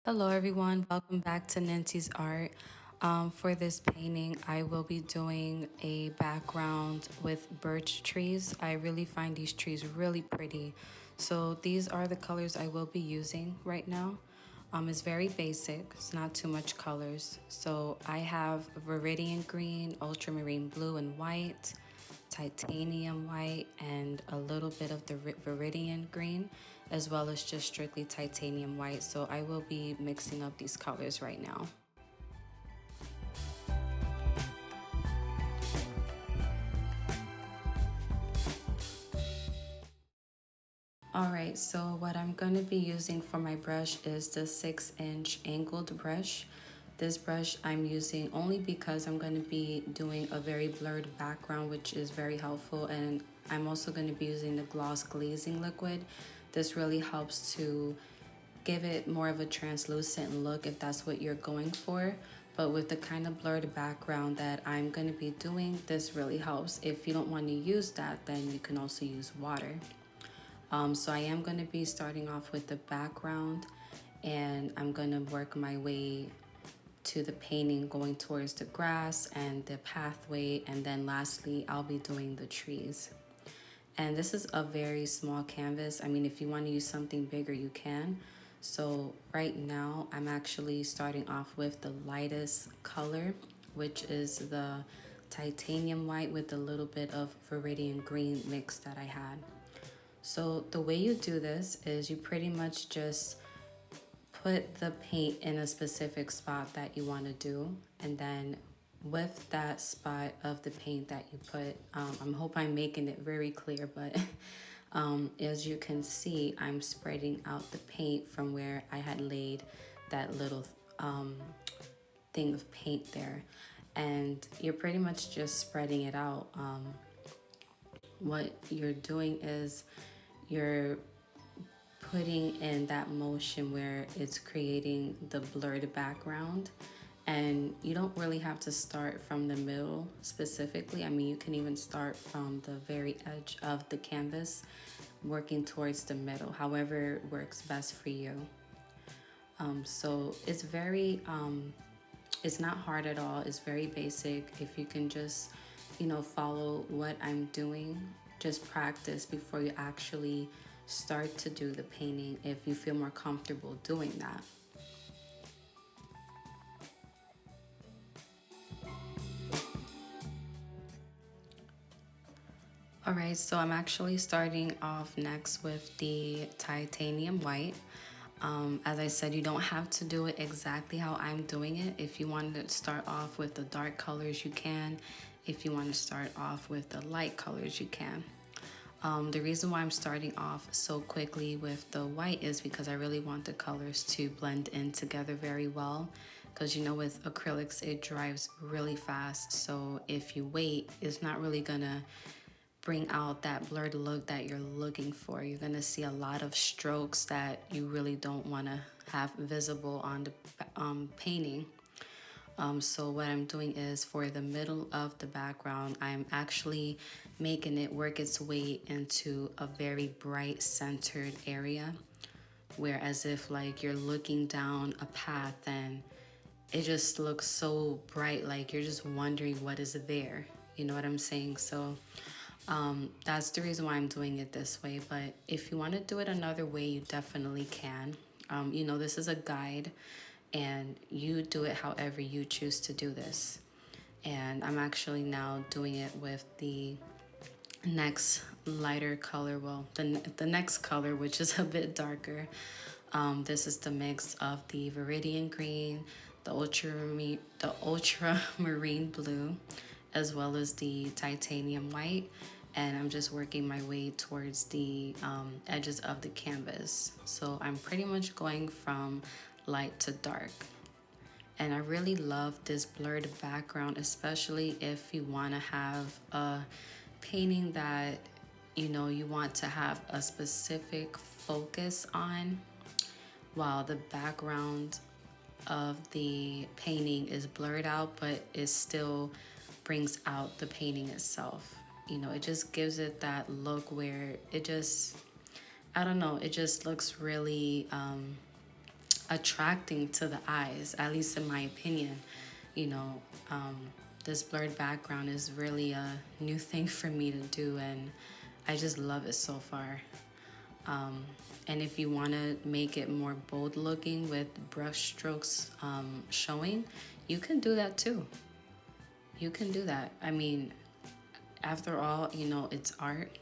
Hello everyone, welcome back to Nintisart. For this painting, I will be doing a background with birch trees. I really find these trees really pretty. So these are the colors I will be using right now. It's very basic, it's not too much colors. So I have Viridian Green, Ultramarine Blue and White, titanium white, and a little bit of the Viridian Green, as well as just strictly titanium white. So I will be mixing up these colors right now. All right, so what I'm going to be using for my brush is the 6-inch angled brush. This brush I'm using only because I'm going to be doing a very blurred background, which is very helpful, and I'm also going to be using the gloss glazing liquid. This really helps to give it more of a translucent look if that's what you're going for. But with the kind of blurred background that I'm going to be doing, this really helps. If you don't want to use that, then you can also use water. So I am going to be starting off with the background, and I'm going to work my way to the painting going towards the grass and the pathway, and then lastly I'll be doing the trees. And this is a very small canvas. I mean, if you want to use something bigger, you can. So right now I'm actually starting off with the lightest color, which is the titanium white with a little bit of Viridian green mix that I had. So the way you do this is you pretty much just put the paint in a specific spot that you want to do, and then with that spot of the paint that you put, I hope I'm making it very clear, but as you can see, I'm spreading out the paint from where I had laid that little thing of paint there, and you're pretty much just spreading it out. What you're doing is you're putting in that motion where it's creating the blurred background, and you don't really have to start from the middle specifically. I mean, you can even start from the very edge of the canvas working towards the middle, however works best for you. So it's very it's not hard at all. It's very basic. If you can just follow what I'm doing, just practice before you actually start to do the painting if you feel more comfortable doing that. All right, so I'm actually starting off next with the titanium white. As I said, you don't have to do it exactly how I'm doing it. If you want to start off with the dark colors, you can. If you want to start off with the light colors, you can. The reason why I'm starting off so quickly with the white is because I really want the colors to blend in together very well. Because with acrylics, it dries really fast. So if you wait, it's not really gonna bring out that blurred look that you're looking for. You're gonna see a lot of strokes that you really don't wanna have visible on the painting. So what I'm doing is for the middle of the background, I'm actually making it work its way into a very bright centered area, where as if like you're looking down a path and it just looks so bright, like you're just wondering what is there. You know what I'm saying? So that's the reason why I'm doing it this way. But if you want to do it another way, you definitely can. This is a guide, and you do it however you choose to do this. And I'm actually now doing it with the next lighter color, well, the next color, which is a bit darker. This is the mix of the Viridian Green, the Ultramarine Blue, as well as the titanium white. And I'm just working my way towards the edges of the canvas. So I'm pretty much going from light to dark. And I really love this blurred background, especially if you want to have a painting that you want to have a specific focus on, while the background of the painting is blurred out, but it still brings out the painting itself. It just gives it that look where it just, I don't know, it just looks really attracting to the eyes, at least in my opinion. You know, this blurred background is really a new thing for me to do, and I just love it so far. And if you want to make it more bold looking with brush strokes showing, you can do that too. You can do that. I mean, after all, you know, it's art,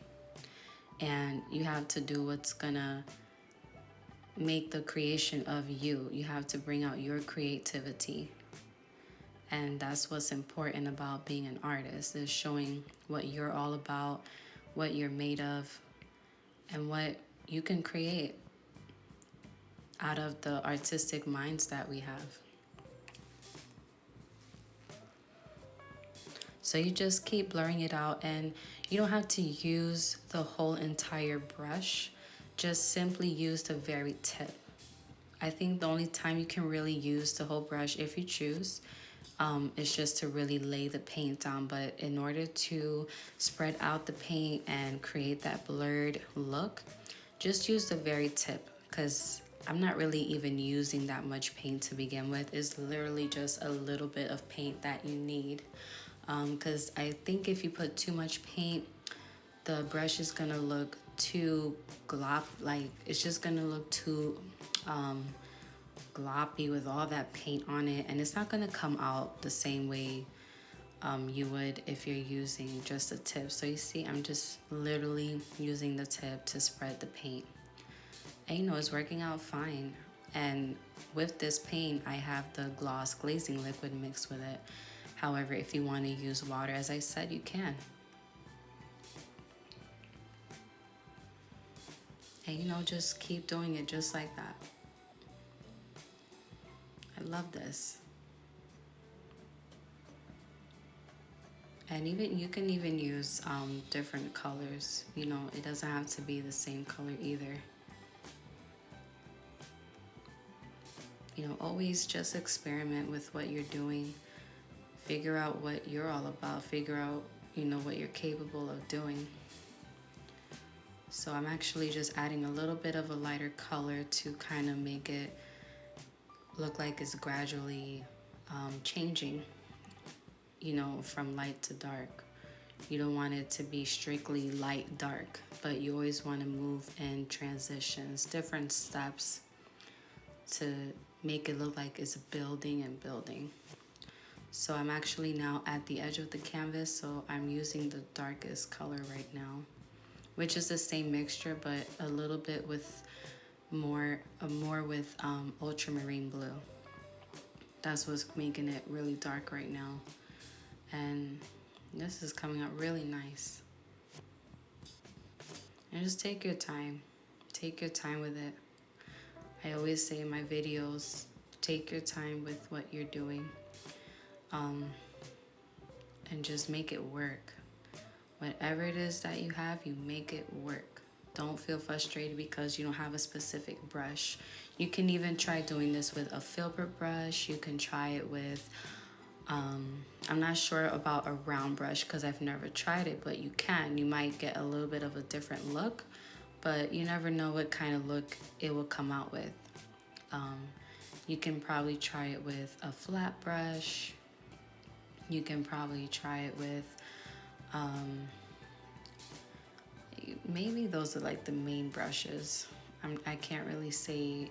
and you have to do what's gonna make the creation of you. You have to bring out your creativity. And that's what's important about being an artist, is showing what you're all about, what you're made of, and what you can create out of the artistic minds that we have. So you just keep blurring it out, and you don't have to use the whole entire brush. Just simply use the very tip. I think the only time you can really use the whole brush, if you choose, is just to really lay the paint down. But in order to spread out the paint and create that blurred look, just use the very tip, because I'm not really even using that much paint to begin with. It's literally just a little bit of paint that you need. Because I think if you put too much paint, the brush is gonna look too like it's just gonna look too gloppy with all that paint on it, and it's not gonna come out the same way you would if you're using just a tip. So you see, I'm just literally using the tip to spread the paint, and you know, it's working out fine. And with this paint, I have the gloss glazing liquid mixed with it. However, if you want to use water, as I said, you can. And you know, just keep doing it just like that. I love this. And even you can even use different colors. You know, it doesn't have to be the same color either. You know, always just experiment with what you're doing. Figure out what you're all about. Figure out, you know, what you're capable of doing. So I'm actually just adding a little bit of a lighter color to kind of make it look like it's gradually changing, you know, from light to dark. You don't want it to be strictly light dark, but you always want to move in transitions, different steps, to make it look like it's building and building. So I'm actually now at the edge of the canvas, so I'm using the darkest color right now, which is the same mixture, but a little bit with more with Ultramarine Blue. That's what's making it really dark right now. And this is coming out really nice. And just take your time. Take your time with it. I always say in my videos, take your time with what you're doing. And just make it work. Whatever it is that you have, you make it work. Don't feel frustrated because you don't have a specific brush. You can even try doing this with a filbert brush. You can try it with, I'm not sure about a round brush because I've never tried it, but you can. You might get a little bit of a different look, but you never know what kind of look it will come out with. You can probably try it with a flat brush. You can probably try it with, maybe those are like the main brushes. I can't really say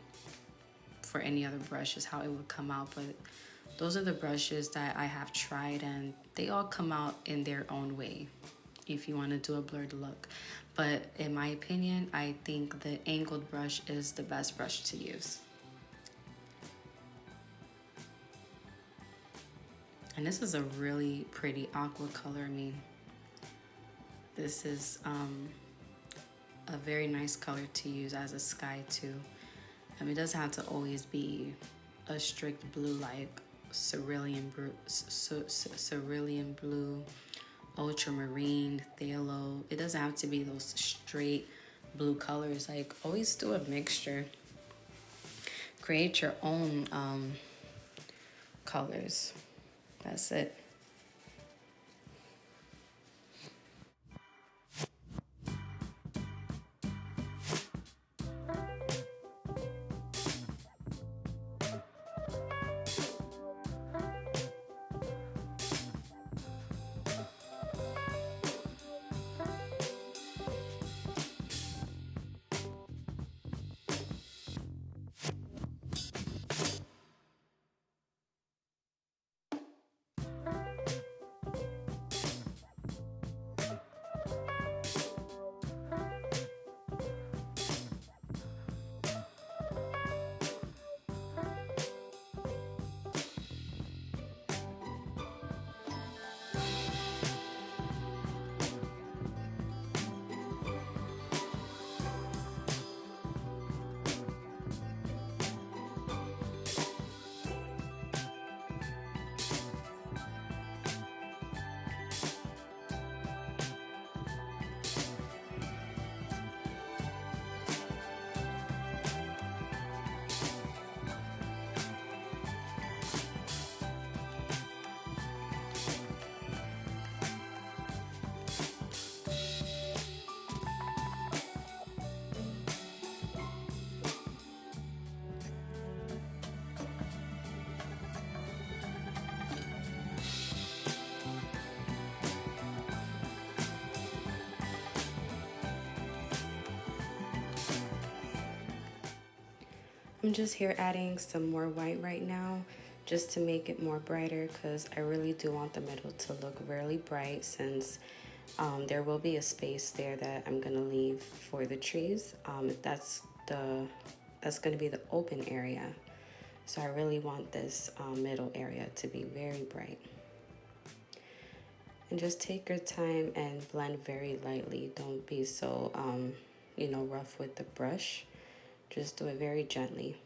for any other brushes how it would come out, but those are the brushes that I have tried, and they all come out in their own way if you want to do a blurred look. But in my opinion, I think the angled brush is the best brush to use. And this is a really pretty aqua color. I mean, this is a very nice color to use as a sky too. I mean, it doesn't have to always be a strict blue like cerulean blue, ultramarine, phthalo. It doesn't have to be those straight blue colors. Like, always do a mixture. Create your own colors. That's it. I'm just here adding some more white right now just to make it more brighter, because I really do want the middle to look really bright, since there will be a space there that I'm gonna leave for the trees. That's gonna be the open area. So I really want this middle area to be very bright. And just take your time and blend very lightly. Don't be so, rough with the brush. Just do it very gently.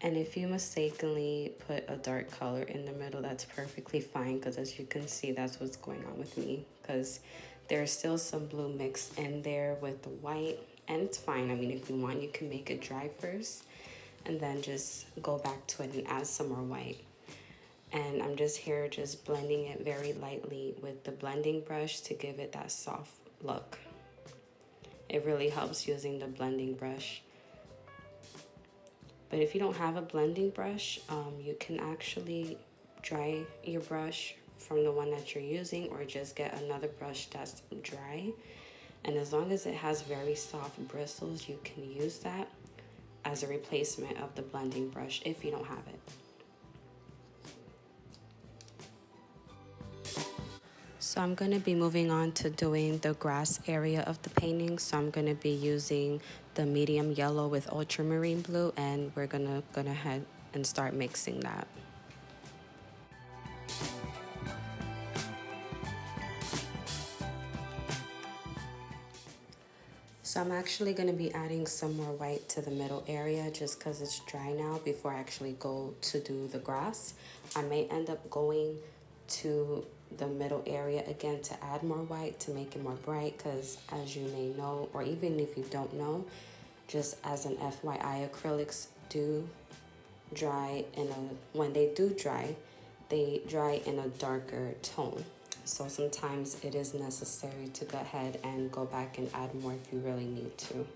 And if you mistakenly put a dark color in the middle, that's perfectly fine, because as you can see, that's what's going on with me, because there's still some blue mixed in there with the white, and it's fine. I mean, if you want, you can make it dry first and then just go back to it and add some more white. And I'm just here just blending it very lightly with the blending brush to give it that soft look. It really helps using the blending brush. But if you don't have a blending brush, you can actually dry your brush from the one that you're using, or just get another brush that's dry. And as long as it has very soft bristles, you can use that as a replacement of the blending brush if you don't have it. So I'm going to be moving on to doing the grass area of the painting. So I'm going to be using the medium yellow with Ultramarine Blue, and we're going to go ahead and start mixing that. So I'm actually going to be adding some more white to the middle area just because it's dry now before I actually go to do the grass. I may end up going to the middle area again to add more white to make it more bright, because as you may know, or even if you don't know, just as an FYI, acrylics do dry when they do dry, they dry in a darker tone. So sometimes it is necessary to go ahead and go back and add more if you really need to.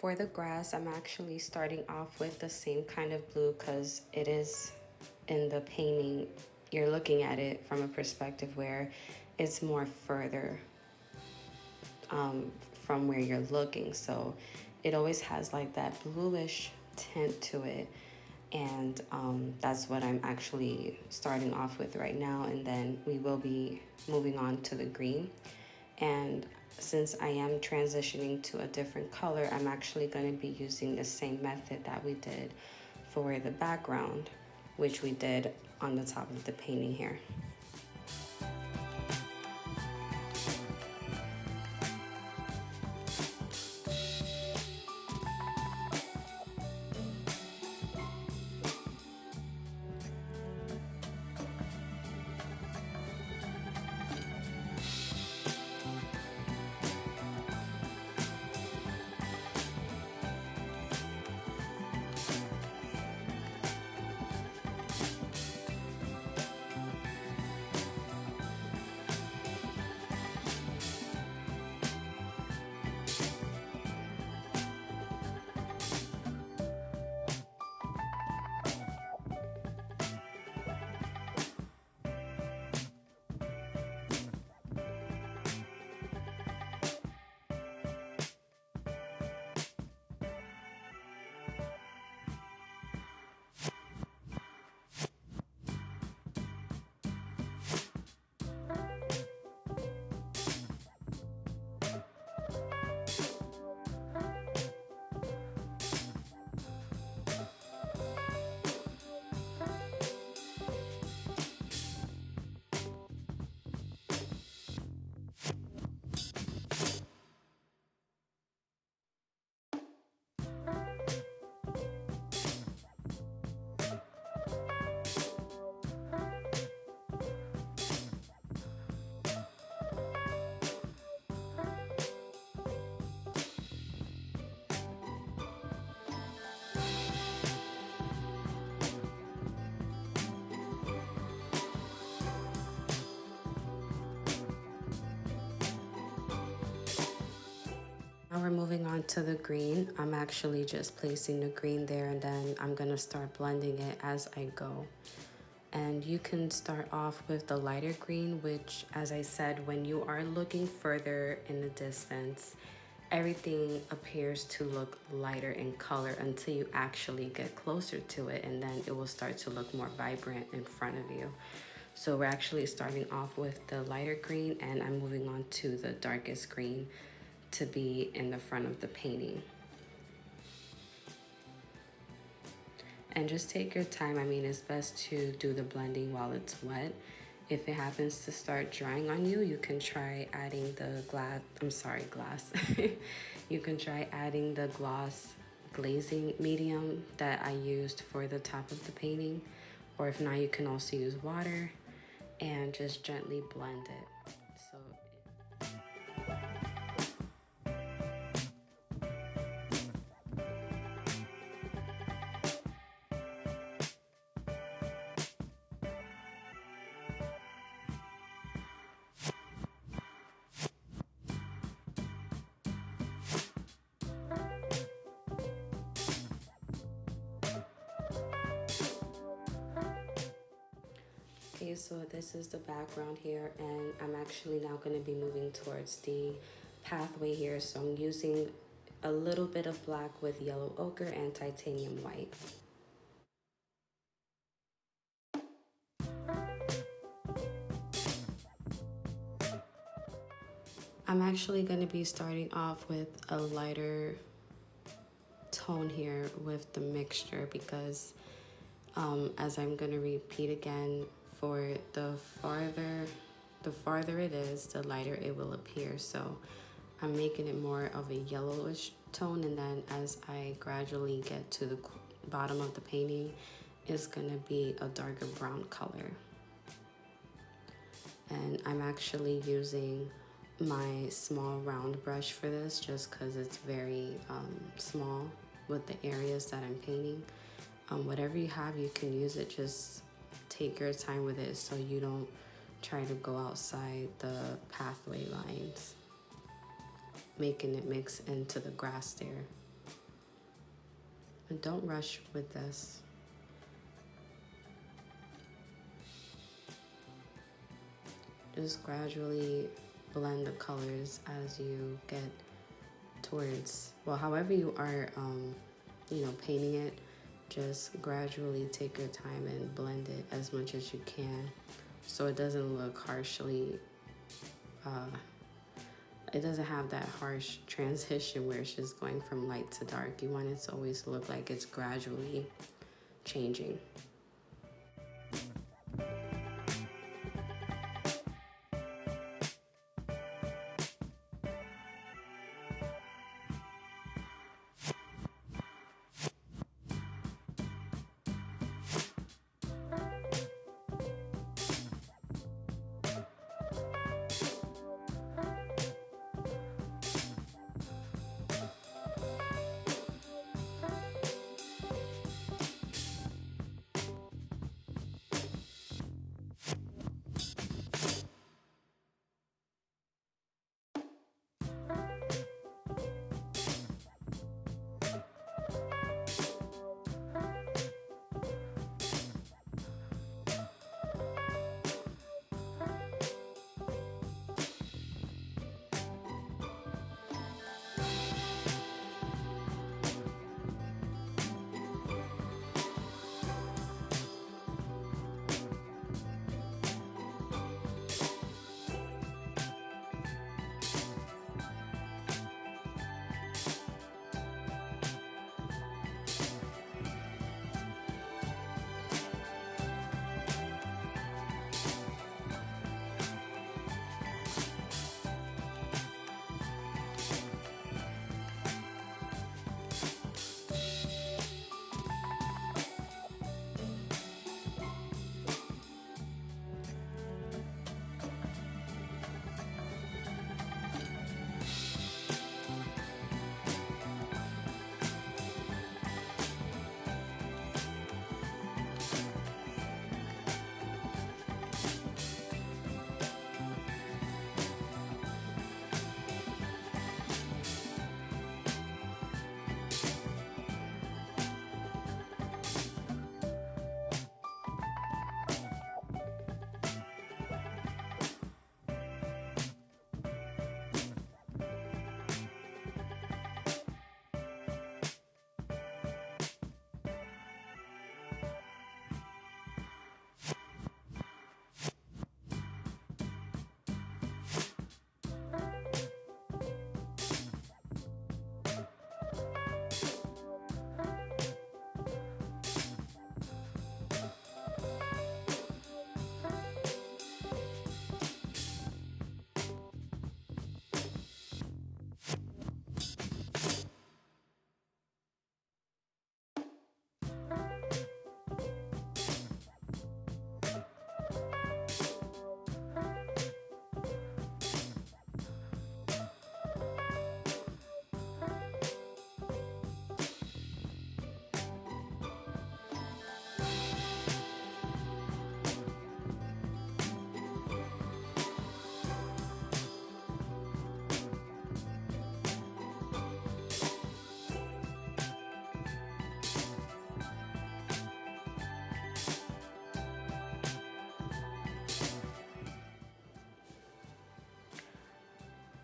for the grass, I'm actually starting off with the same kind of blue because it is in the painting, you're looking at it from a perspective where it's more further from where you're looking. So it always has like that bluish tint to it. And that's what I'm actually starting off with right now. And then we will be moving on to the green. And since I am transitioning to a different color, I'm actually going to be using the same method that we did for the background, which we did on the top of the painting here. Now we're moving on to the green. I'm actually just placing the green there, and then I'm gonna start blending it as I go. And you can start off with the lighter green, which, as I said, when you are looking further in the distance, everything appears to look lighter in color until you actually get closer to it, and then it will start to look more vibrant in front of you. So we're actually starting off with the lighter green, and I'm moving on to the darkest green to be in the front of the painting. And just take your time. I mean, it's best to do the blending while it's wet. If it happens to start drying on you, you can try adding the glass. You can try adding the gloss glazing medium that I used for the top of the painting. Or if not, you can also use water and just gently blend it. So okay, so this is the background here, and I'm actually now going to be moving towards the pathway here. So I'm using a little bit of black with yellow ochre and titanium white. I'm actually going to be starting off with a lighter tone here with the mixture because as I'm going to repeat again, for the farther it is, the lighter it will appear. So I'm making it more of a yellowish tone, and then as I gradually get to the bottom of the painting, it's going to be a darker brown color. And I'm actually using my small round brush for this just because it's very small with the areas that I'm painting. Whatever you have, you can use it. Just take your time with it so you don't try to go outside the pathway lines, making it mix into the grass there. And don't rush with this. Just gradually blend the colors as you get towards, well, however you are, painting it. Just gradually take your time and blend it as much as you can, so it doesn't look harshly, it doesn't have that harsh transition where it's just going from light to dark. You want it to always look like it's gradually changing.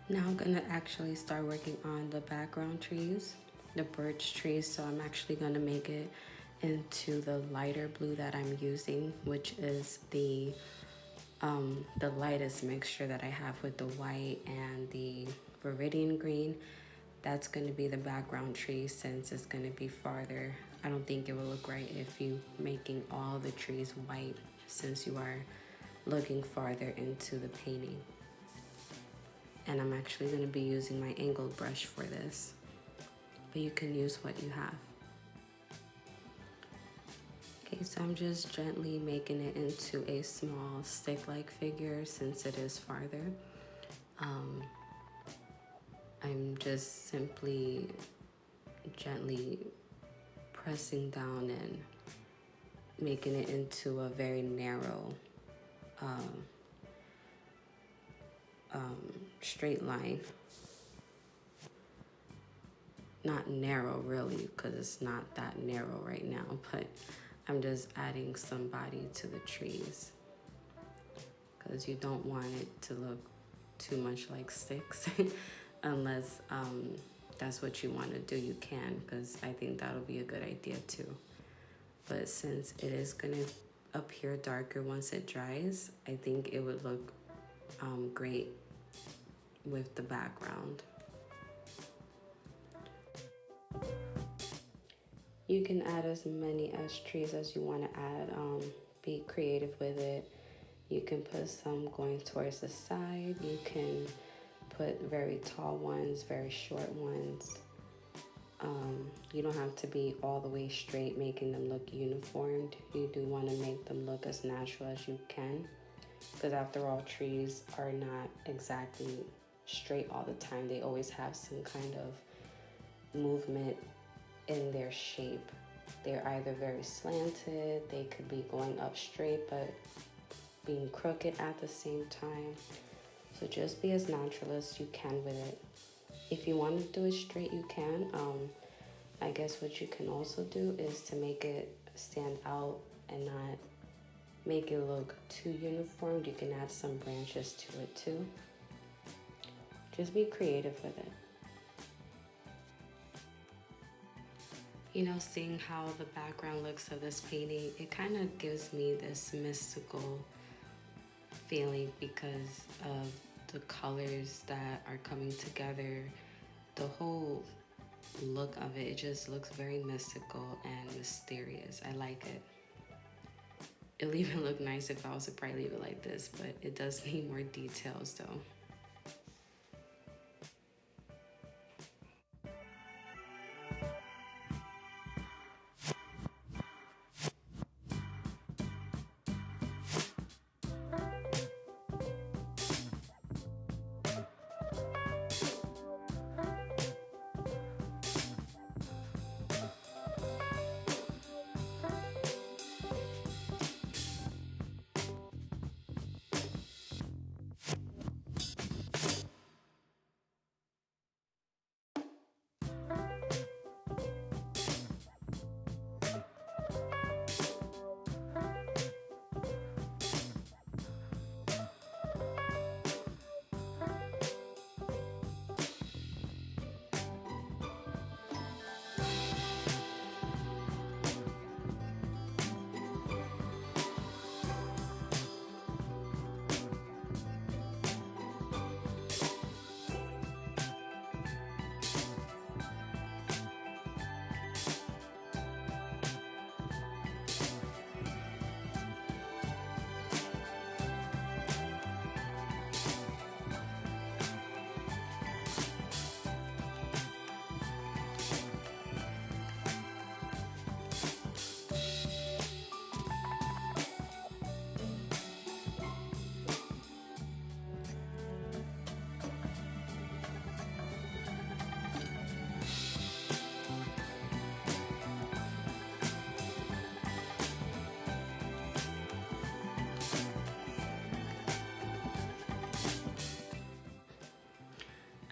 Now I'm gonna actually start working on the background trees, the birch trees. So I'm actually gonna make it into the lighter blue that I'm using, which is the lightest mixture that I have with the white and the Viridian Green. That's gonna be the background tree since it's gonna be farther. I don't think it will look right if you making all the trees white since you are looking farther into the painting. And I'm actually going to be using my angled brush for this, but you can use what you have. Okay, so I'm just gently making it into a small stick-like figure since it is farther. I'm just simply gently pressing down and making it into a very narrow straight line. not narrow really, because it's not that narrow right now, but I'm just adding some body to the trees because you don't want it to look too much like sticks. Unless that's what you want to do, you can, because I think that'll be a good idea too. But since it is going to appear darker once it dries, I think it would look great with the background. You can add as many as trees as you want to add. Be creative with it. You can put some going towards the side. You can put very tall ones, very short ones. You don't have to be all the way straight, making them look uniformed. You do want to make them look as natural as you can, because after all, trees are not exactly straight all the time. They always have some kind of movement in their shape. They're either very slanted, they could be going up straight but being crooked at the same time. So just be as natural as you can with it. If you want to do it straight, you can. I guess what you can also do is to make it stand out and not make it look too uniform. You can add some branches to it too. Just be creative with it. You know, seeing how the background looks of this painting, it kind of gives me this mystical feeling because of the colors that are coming together. The whole look of it, it just looks very mystical and mysterious. I like it. It'll even look nice if I was to probably leave it like this, but it does need more details though.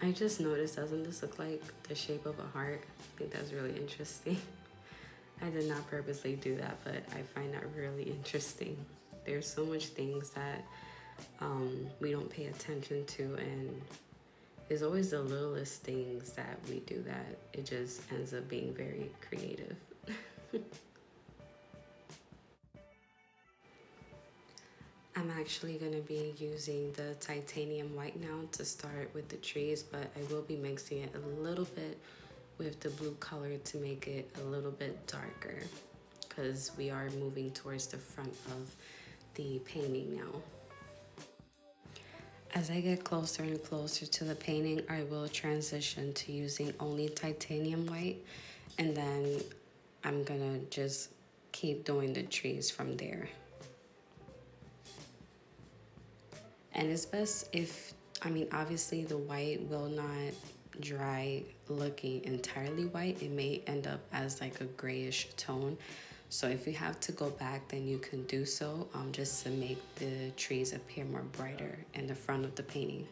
I just noticed, doesn't this look like the shape of a heart? I think that's really interesting. I did not purposely do that, but I find that really interesting. There's so much things that we don't pay attention to, and there's always the littlest things that we do that it just ends up being very creative. I'm actually going to be using the titanium white now to start with the trees, but I will be mixing it a little bit with the blue color to make it a little bit darker, because we are moving towards the front of the painting now. As I get closer and closer to the painting, I will transition to using only titanium white, and then I'm gonna just keep doing the trees from there. And it's best if, I mean, obviously the white will not dry looking entirely white. It may end up as like a grayish tone. So if you have to go back, then you can do so, just to make the trees appear more brighter in the front of the painting.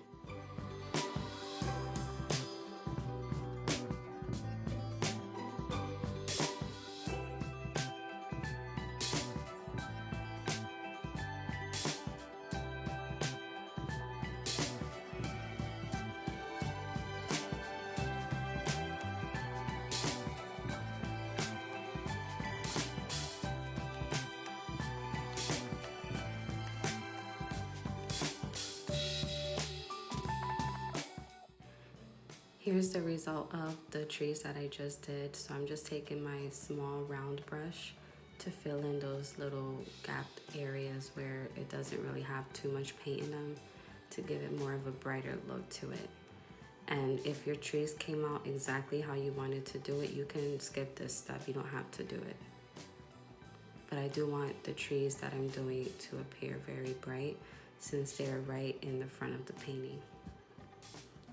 Here's the result of the trees that I just did. So I'm just taking my small round brush to fill in those little gapped areas where it doesn't really have too much paint in them, to give it more of a brighter look to it. And if your trees came out exactly how you wanted to do it, you can skip this step. You don't have to do it. But I do want the trees that I'm doing to appear very bright, since they're right in the front of the painting,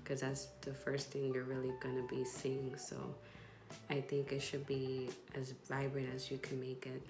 because that's the first thing you're really gonna be seeing. So I think it should be as vibrant as you can make it.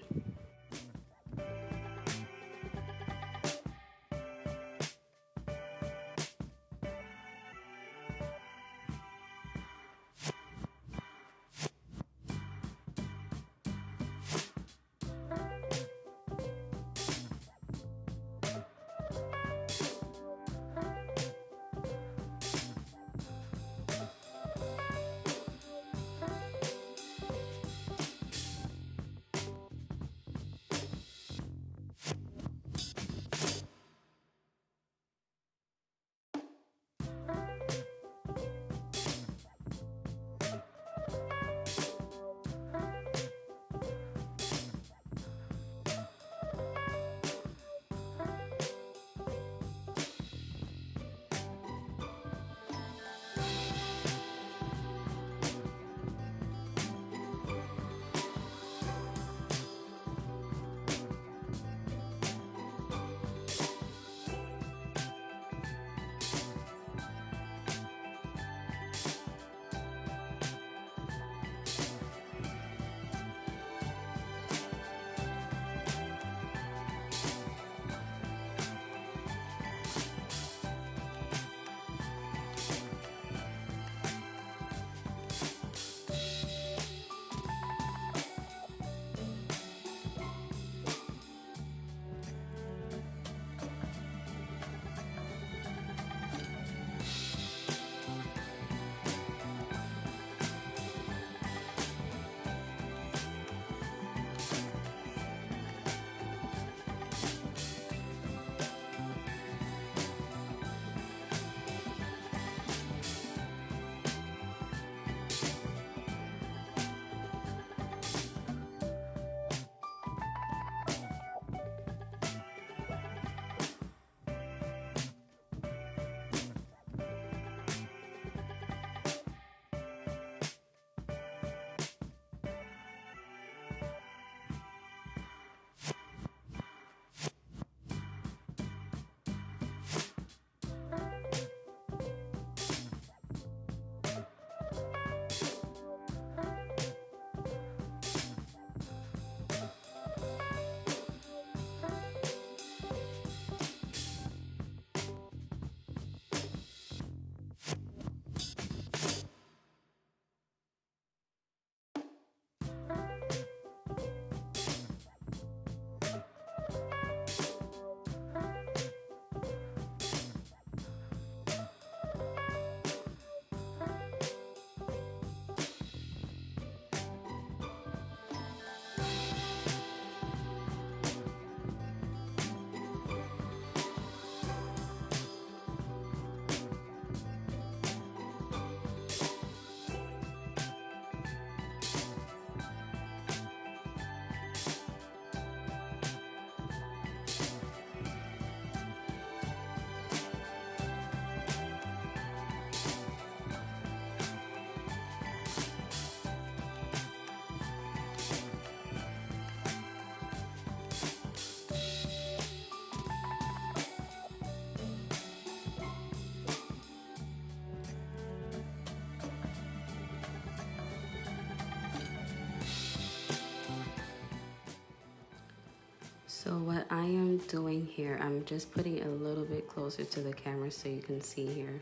So what I am doing here, I'm just putting it a little bit closer to the camera so you can see here.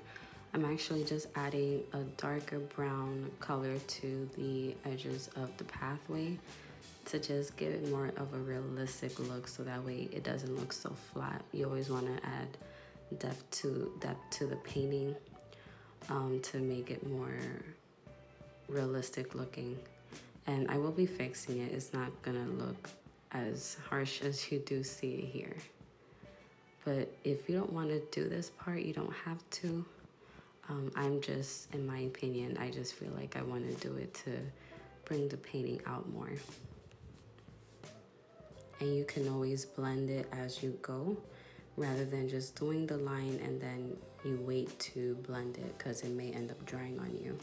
I'm actually just adding a darker brown color to the edges of the pathway to just give it more of a realistic look, so that way it doesn't look so flat. You always want to add depth to the painting to make it more realistic looking. And I will be fixing it. It's not gonna look as harsh as you do see it here. But if you don't want to do this part, you don't have to. I'm just, in my opinion, I just feel like I want to do it to bring the painting out more. And you can always blend it as you go rather than just doing the line and then you wait to blend it because it may end up drying on you.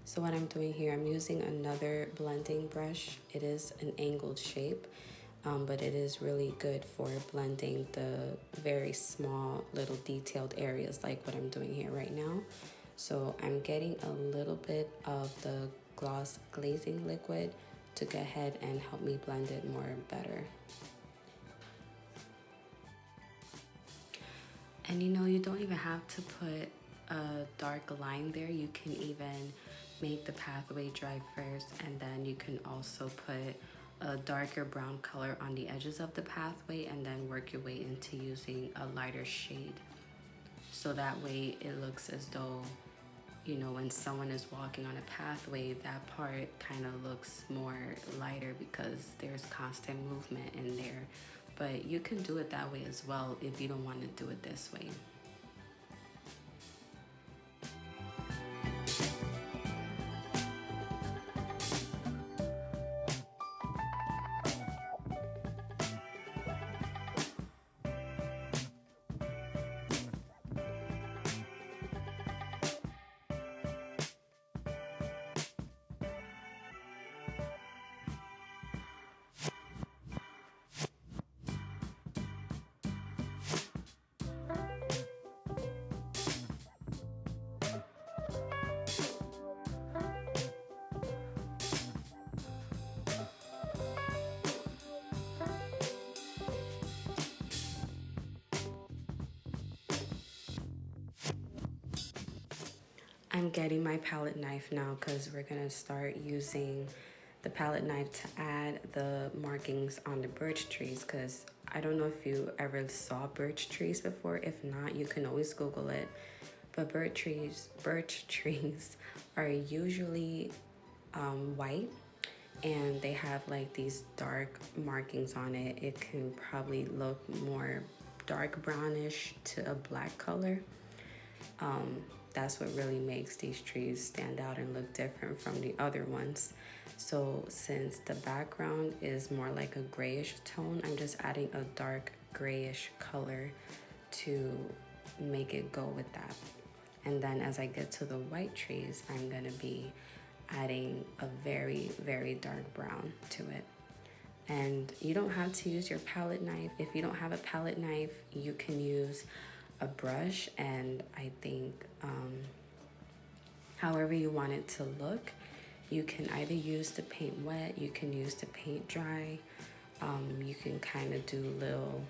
So what I'm doing here, I'm using another blending brush. It is an angled shape, but it is really good for blending the very small little detailed areas like what I'm doing here right now. So I'm getting a little bit of the gloss glazing liquid to go ahead and help me blend it more better. And you don't even have to put a dark line there. You can even make the pathway dry first, and then you can also put a darker brown color on the edges of the pathway and then work your way into using a lighter shade. So that way it looks as though, when someone is walking on a pathway, that part kind of looks more lighter because there's constant movement in there. But you can do it that way as well if you don't want to do it this way. I'm getting my palette knife now because we're gonna start using the palette knife to add the markings on the birch trees, because I don't know if you ever saw birch trees before. If not, you can always Google it. But birch trees are usually white, and they have like these dark markings on it. It can probably look more dark brownish to a black color. That's what really makes these trees stand out and look different from the other ones. So since the background is more like a grayish tone, I'm just adding a dark grayish color to make it go with that. And then as I get to the white trees, I'm gonna be adding a very, very dark brown to it. And you don't have to use your palette knife. If you don't have a palette knife, you can use a brush, and I think however you want it to look. You can either use the paint wet, you can use the paint dry, you can kind of do little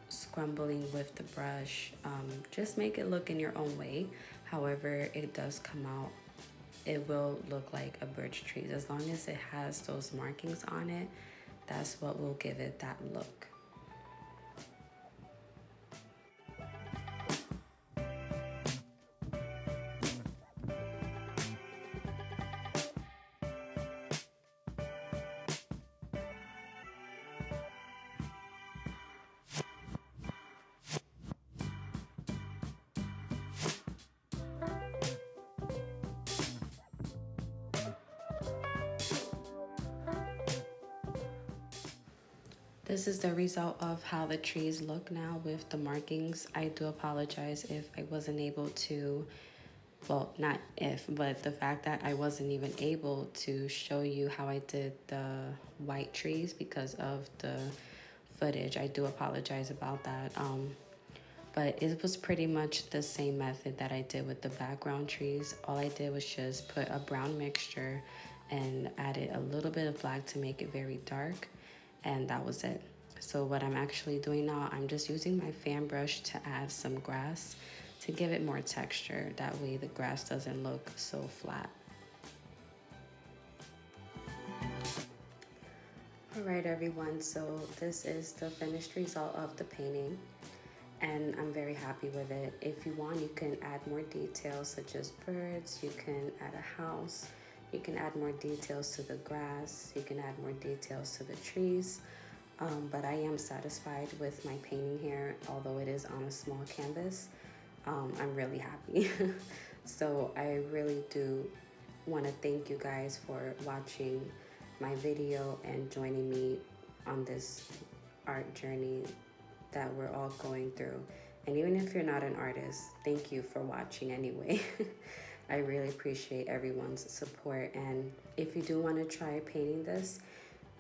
scrumbling with the brush. Just make it look in your own way. However it does come out, it will look like a birch tree. As long as it has those markings on it, that's what will give it that look. This is the result of how the trees look now with the markings. I do apologize if I wasn't able to, well, not if, but the fact that I wasn't even able to show you how I did the white trees because of the footage. I do apologize about that. But it was pretty much the same method that I did with the background trees. All I did was just put a brown mixture and added a little bit of black to make it very dark, and that was it. So what I'm actually doing now, I'm just using my fan brush to add some grass to give it more texture. That way the grass doesn't look so flat. Alright everyone, so this is the finished result of the painting and I'm very happy with it. If you want, you can add more details such as birds, you can add a house, you can add more details to the grass, you can add more details to the trees. But I am satisfied with my painting here, although it is on a small canvas. I'm really happy. So I really do want to thank you guys for watching my video and joining me on this art journey that we're all going through. And even if you're not an artist, thank you for watching anyway. I really appreciate everyone's support. And if you do want to try painting this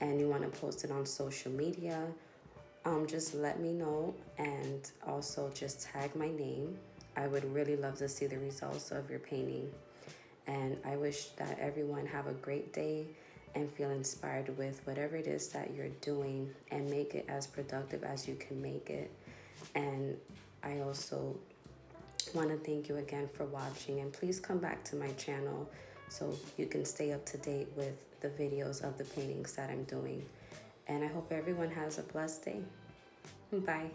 and you want to post it on social media, just let me know, and also just tag my name. I would really love to see the results of your painting. And I wish that everyone have a great day and feel inspired with whatever it is that you're doing and make it as productive as you can make it. And I also want to thank you again for watching, and please come back to my channel so you can stay up to date with the videos of the paintings that I'm doing. And I hope everyone has a blessed day. Bye.